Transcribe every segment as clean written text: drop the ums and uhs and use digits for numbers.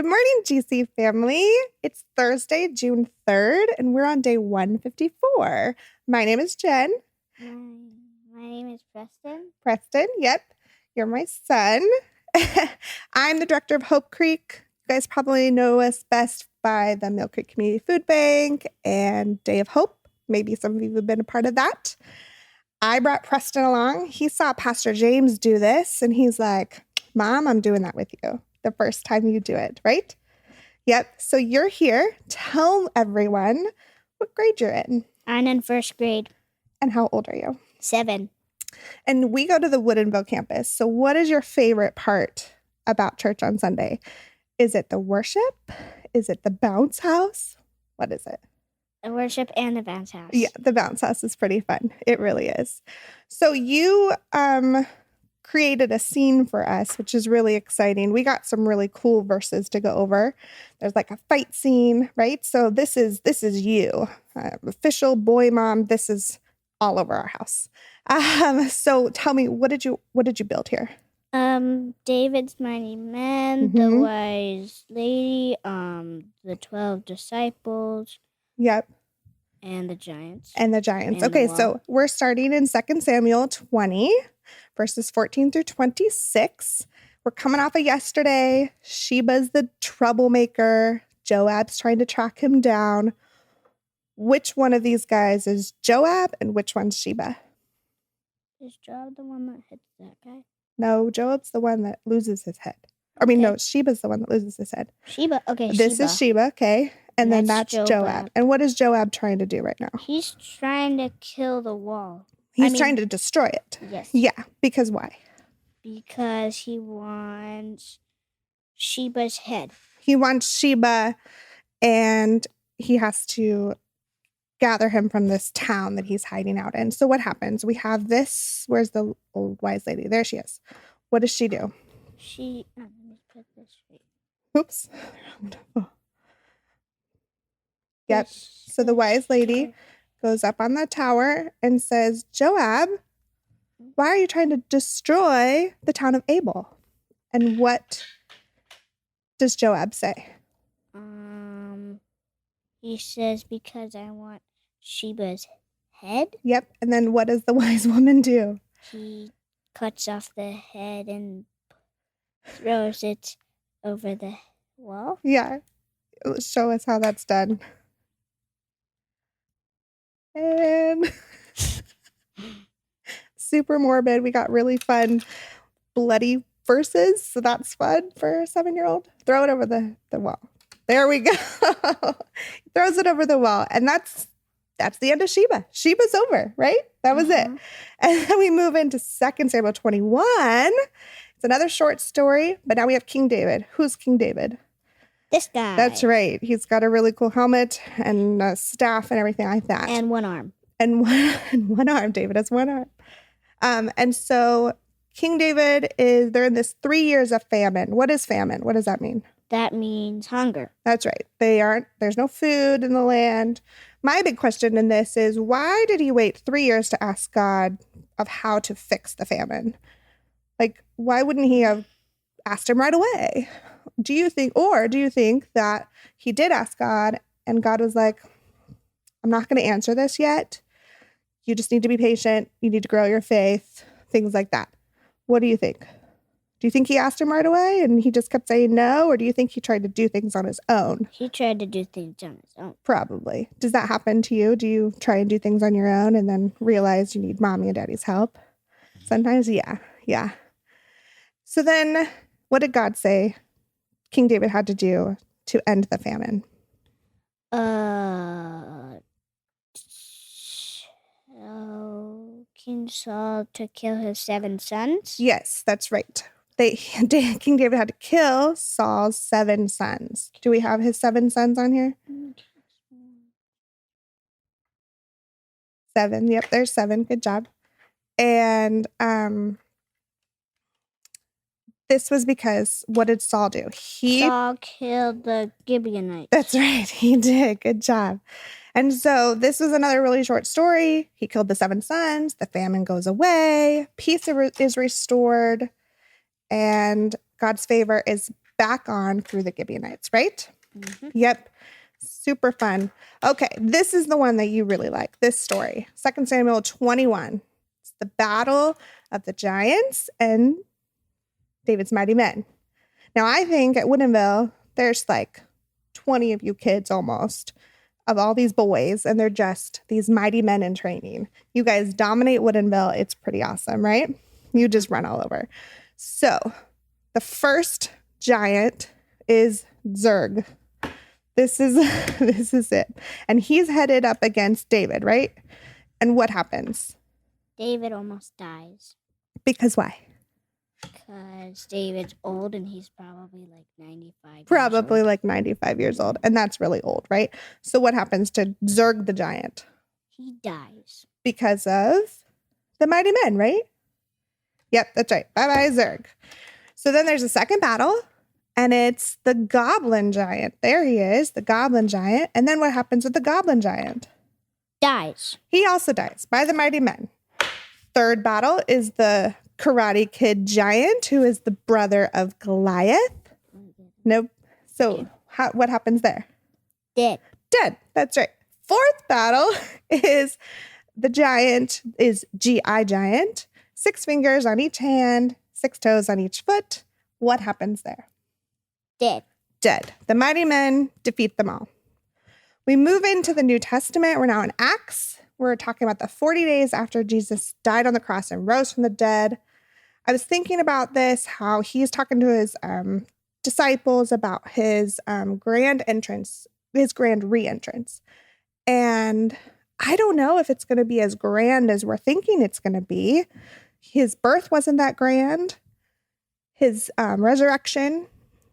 Good morning, GC family. It's Thursday, June 3rd, and we're on day 154. My name is Jen. My name is Preston. Preston, yep. You're my son. I'm the director of Hope Creek. You guys probably know us best by the Mill Creek Community Food Bank and Day of Hope. Maybe some of you have been a part of that. I brought Preston along. He saw Pastor James do this, and he's like, Mom, I'm doing that with you. The first time you do it, right? Yep. So you're here. Tell everyone what grade you're in. I'm in first grade. And how old are you? 7. And we go to the Woodinville campus. So what is your favorite part about church on Sunday? Is it the worship? Is it the bounce house? What is it? The worship and the bounce house. Yeah, the bounce house is pretty fun. It really is. So you created a scene for us, which is really exciting. We got some really cool verses to go over. There's like a fight scene, right? So this is you, official boy mom. This is all over our house. So tell me, what did you build here? David's mighty men, the wise lady, the 12 disciples. Yep. And the giants. Okay, so we're starting in 2 Samuel 20, verses 14 through 26. We're coming off of yesterday. Sheba's the troublemaker. Joab's trying to track him down. Which one of these guys is Joab and which one's Sheba? Is Joab the one that hits that guy? No, Joab's the one that loses his head. I mean, no, Sheba's the one that loses his head. Sheba, okay, This is Sheba, okay. And then that's Joab. And what is Joab trying to do right now? He's trying to kill the wall. He's trying to destroy it. Yes. Yeah, because why? Because he wants Sheba's head. He wants Sheba, and he has to gather him from this town that he's hiding out in. So what happens? We have this. Where's the old wise lady? There she is. What does she do? Let me put this straight. Oops. Oh. Yep. So the wise lady goes up on the tower and says, Joab, why are you trying to destroy the town of Abel? And what does Joab say? He says, because I want Sheba's head. Yep. And then what does the wise woman do? He cuts off the head and throws it over the wall. Yeah. Show us how that's done. And super morbid. We got really fun, bloody verses. So that's fun for a 7-year-old. Throw it over the wall. There we go. Throws it over the wall. And that's the end of Sheba. Sheba's over, right? That was it. And then we move into 2 Samuel 21. It's another short story, but now we have King David. Who's King David? This guy. That's right. He's got a really cool helmet and a staff and everything like that. And one arm. And one arm. David has one arm. And so King David they're in this 3 years of famine. What is famine? What does that mean? That means hunger. That's right. There's no food in the land. My big question in this is, why did he wait 3 years to ask God of how to fix the famine? Like, why wouldn't he have asked him right away? Do you think that he did ask God and God was like, I'm not going to answer this yet. You just need to be patient. You need to grow your faith, things like that. What do you think? Do you think he asked him right away and he just kept saying no? Or do you think he tried to do things on his own? He tried to do things on his own. Probably. Does that happen to you? Do you try and do things on your own and then realize you need mommy and daddy's help? Sometimes, yeah. So then what did God say King David had to do to end the famine? King Saul to kill his 7 sons? Yes, that's right. King David had to kill Saul's 7 sons. Do we have his 7 sons on here? 7. Yep, there's 7. Good job. And this was because, what did Saul do? Saul killed the Gibeonites. That's right. He did. Good job. And so this was another really short story. He killed the 7 sons. The famine goes away. Peace is restored. And God's favor is back on through the Gibeonites, right? Mm-hmm. Yep. Super fun. Okay, this is the one that you really like, this story. 2 Samuel 21. It's the battle of the giants and David's mighty men. Now, I think at Woodinville, there's like 20 of you kids almost of all these boys, and they're just these mighty men in training. You guys dominate Woodinville. It's pretty awesome, right? You just run all over. So the first giant is Zerg. This is it. And he's headed up against David, right? And what happens? David almost dies. Because why? Because David's old and he's probably like 95 Probably years old. like 95 years old. And that's really old, right? So what happens to Zerg the giant? He dies. Because of the mighty men, right? Yep, that's right. Bye-bye, Zerg. So then there's a second battle. And it's the goblin giant. There he is, the goblin giant. And then what happens with the goblin giant? Dies. He also dies by the mighty men. Third battle is the Karate Kid giant, who is the brother of Goliath. Nope. So what happens there? Dead. Dead. That's right. Fourth battle is the giant is GI giant. 6 fingers on each hand, 6 toes on each foot. What happens there? Dead. Dead. The mighty men defeat them all. We move into the New Testament. We're now in Acts. We're talking about the 40 days after Jesus died on the cross and rose from the dead. I was thinking about this, how he's talking to his disciples about his grand entrance, his grand re-entrance. And I don't know if it's going to be as grand as we're thinking it's going to be. His birth wasn't that grand. His resurrection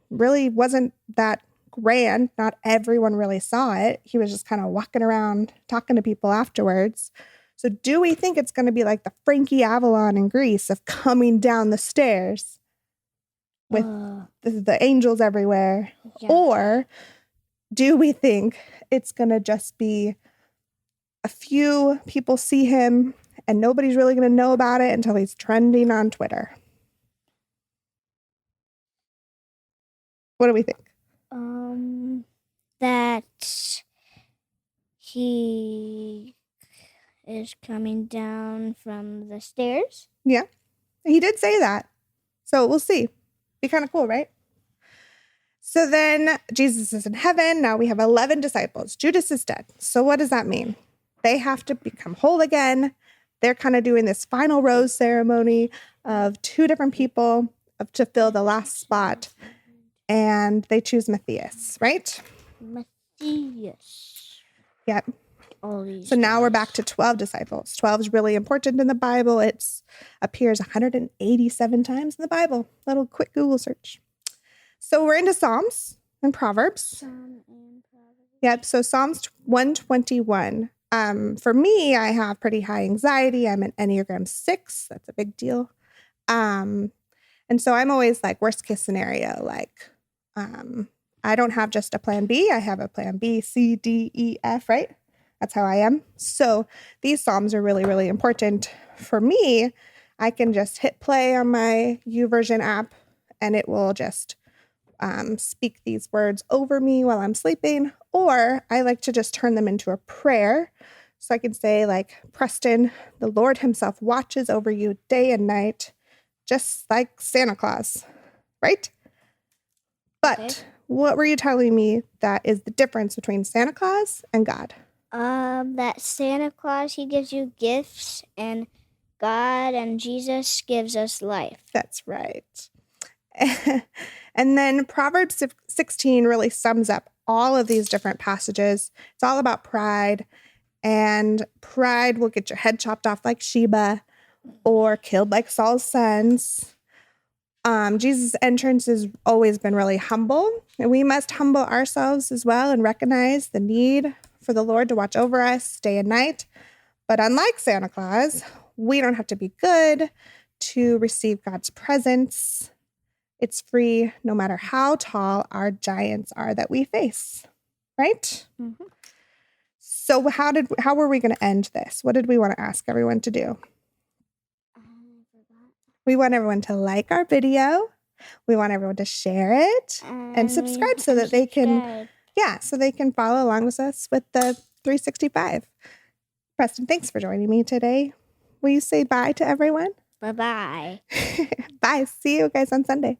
really wasn't that grand. Not everyone really saw it. He was just kind of walking around talking to people afterwards. So do we think it's going to be like the Frankie Avalon in Greece of coming down the stairs with the angels everywhere? Yeah. Or do we think it's going to just be a few people see him and nobody's really going to know about it until he's trending on Twitter? What do we think? That he is coming down from the stairs. Yeah, he did say that. So we'll see. Be kind of cool, right? So then Jesus is in heaven. Now we have 11 disciples. Judas is dead. So what does that mean? They have to become whole again. They're kind of doing this final rose ceremony of 2 different people to fill the last spot. And they choose Matthias, right? Matthias. Yep. All these So now we're guys. back to 12 disciples. 12 is really important in the Bible. It appears 187 times in the Bible. Little quick Google search. So we're into Psalms and Proverbs. Psalm and Proverbs. Yep. So Psalms 121. For me, I have pretty high anxiety. I'm an Enneagram 6. That's a big deal. And so I'm always like worst case scenario, like I don't have just a plan B. I have a plan B, C, D, E, F, right? That's how I am. So these Psalms are really, really important for me. I can just hit play on my YouVersion app and it will just speak these words over me while I'm sleeping. Or I like to just turn them into a prayer. So I can say like, Preston, the Lord himself watches over you day and night, just like Santa Claus, right? But Okay. what were you telling me that is the difference between Santa Claus and God? That Santa Claus, he gives you gifts, and God and Jesus gives us life. That's right. And then Proverbs 16 really sums up all of these different passages. It's all about pride, and pride will get your head chopped off like Sheba or killed like Saul's sons. Jesus' entrance has always been really humble, and we must humble ourselves as well and recognize the need for the Lord to watch over us day and night. But unlike Santa Claus, we don't have to be good to receive God's presence. It's free no matter how tall our giants are that we face, right? Mm-hmm. So how were we going to end this? What did we want to ask everyone to do? I forgot. We want everyone to like our video, We want everyone to share it and subscribe so that they can, so they can follow along with us with the 365. Preston, thanks for joining me today. Will you say bye to everyone? Bye-bye. Bye. See you guys on Sunday.